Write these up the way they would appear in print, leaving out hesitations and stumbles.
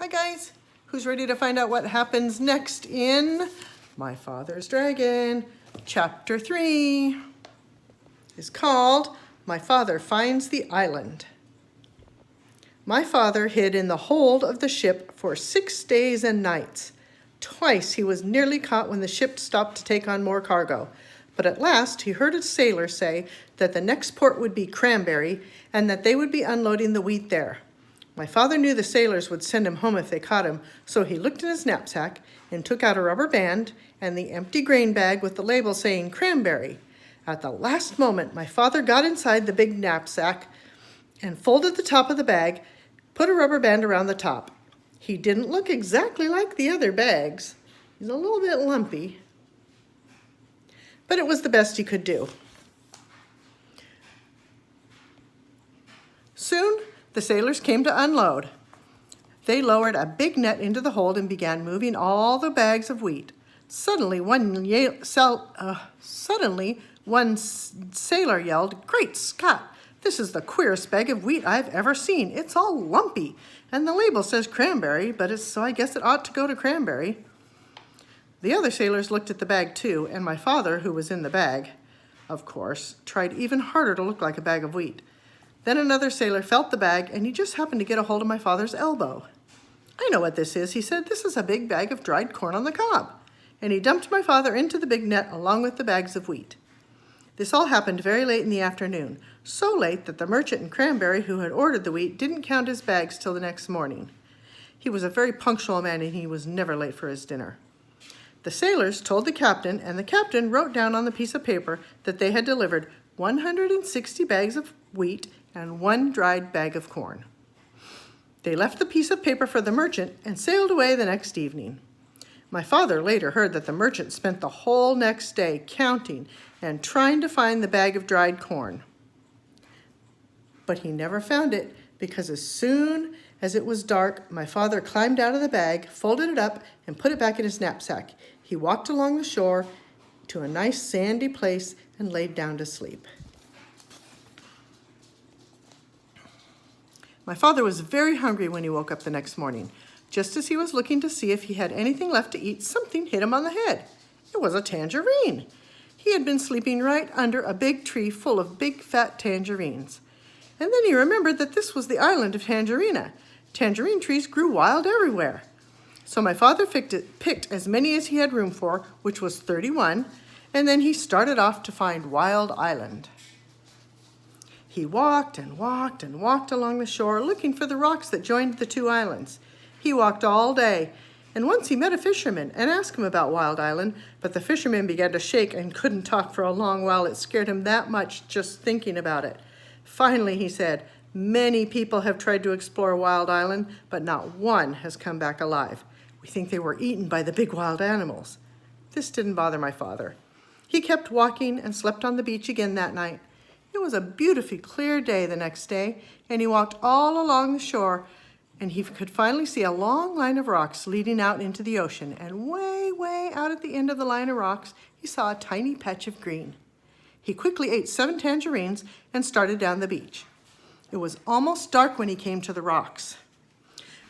Hi guys, who's ready to find out what happens next in My Father's Dragon? Chapter 3 is called My Father Finds the Island. My father hid in the hold of the ship for 6 days and nights. Twice he was nearly caught when the ship stopped to take on more cargo. But at last he heard a sailor say that the next port would be Cranberry and that they would be unloading the wheat there. My father knew the sailors would send him home if they caught him, so he looked in his knapsack and took out a rubber band and the empty grain bag with the label saying Cranberry. At the last moment, my father got inside the big knapsack and folded the top of the bag, put a rubber band around the top. He didn't look exactly like the other bags. He's a little bit lumpy, but it was the best he could do. Soon, the sailors came to unload. They lowered a big net into the hold and began moving all the bags of wheat. Suddenly, one sailor yelled, "Great Scott! This is the queerest bag of wheat I've ever seen. It's all lumpy, and the label says Cranberry, so I guess it ought to go to Cranberry." The other sailors looked at the bag too, and my father, who was in the bag, of course, tried even harder to look like a bag of wheat. Then another sailor felt the bag, and he just happened to get a hold of my father's elbow. "I know what this is," he said. "This is a big bag of dried corn on the cob." And he dumped my father into the big net along with the bags of wheat. This all happened very late in the afternoon, so late that the merchant in Cranberry who had ordered the wheat didn't count his bags till the next morning. He was a very punctual man, and he was never late for his dinner. The sailors told the captain, and the captain wrote down on the piece of paper that they had delivered 160 bags of wheat and 1 dried bag of corn. They left the piece of paper for the merchant and sailed away the next evening. My father later heard that the merchant spent the whole next day counting and trying to find the bag of dried corn. But he never found it, because as soon as it was dark, my father climbed out of the bag, folded it up, and put it back in his knapsack. He walked along the shore to a nice sandy place and laid down to sleep. My father was very hungry when he woke up the next morning. Just as he was looking to see if he had anything left to eat, something hit him on the head. It was a tangerine. He had been sleeping right under a big tree full of big fat tangerines. And then he remembered that this was the island of Tangerina. Tangerine trees grew wild everywhere. So my father picked as many as he had room for, which was 31, and then he started off to find Wild Island. He walked and walked and walked along the shore, looking for the rocks that joined the 2 islands. He walked all day, and once he met a fisherman and asked him about Wild Island, but the fisherman began to shake and couldn't talk for a long while. It scared him that much just thinking about it. Finally, he said, "Many people have tried to explore Wild Island, but not one has come back alive. We think they were eaten by the big wild animals." This didn't bother my father. He kept walking and slept on the beach again that night. It was a beautifully clear day the next day, and he walked all along the shore, and he could finally see a long line of rocks leading out into the ocean, and way, way out at the end of the line of rocks, he saw a tiny patch of green. He quickly ate 7 tangerines and started down the beach. It was almost dark when he came to the rocks,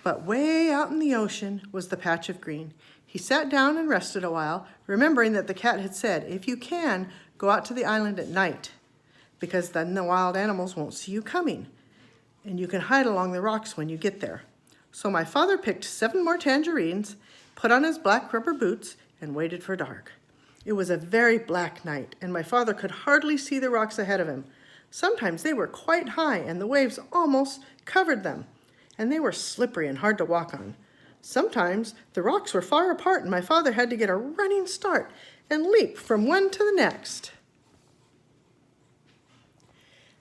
but way out in the ocean was the patch of green. He sat down and rested a while, remembering that the cat had said, "If you can, go out to the island at night, because then the wild animals won't see you coming, and you can hide along the rocks when you get there." So my father picked 7 more tangerines, put on his black rubber boots, and waited for dark. It was a very black night, and my father could hardly see the rocks ahead of him. Sometimes they were quite high, and the waves almost covered them, and they were slippery and hard to walk on. Sometimes the rocks were far apart, and my father had to get a running start and leap from one to the next.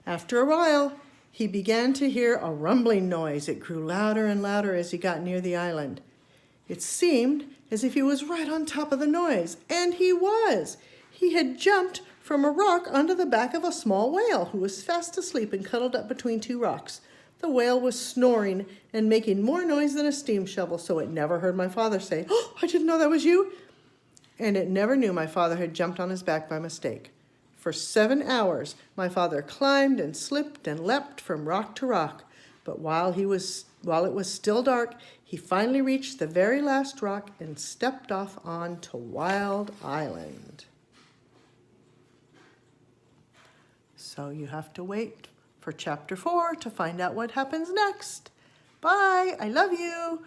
After a while, he began to hear a rumbling noise. It grew louder and louder as he got near the island. It seemed as if he was right on top of the noise, and he was. He had jumped from a rock onto the back of a small whale who was fast asleep and cuddled up between 2 rocks. The whale was snoring and making more noise than a steam shovel, so it never heard my father say, "Oh, I didn't know that was you." And it never knew my father had jumped on his back by mistake. For 7 hours, my father climbed and slipped and leapt from rock to rock, but while he was While it was still dark, he finally reached the very last rock and stepped off onto Wild Island. So you have to wait for chapter 4 to find out what happens next. Bye, I love you.